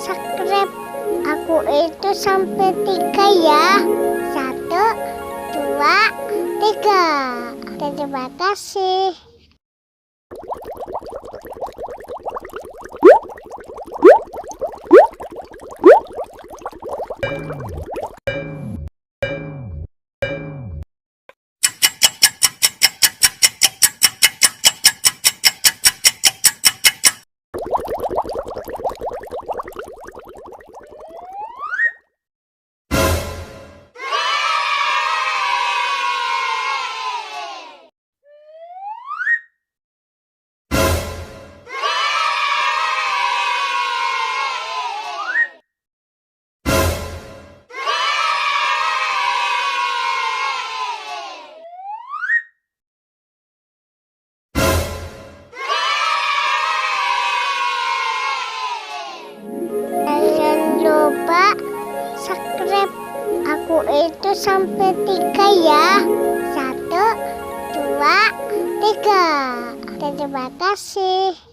subscribe aku itu sampai 3 ya. 1, 2, 3. Terima kasih. Jangan lupa subscribe aku itu sampai 3 ya. 1, 2, 3. Terima kasih.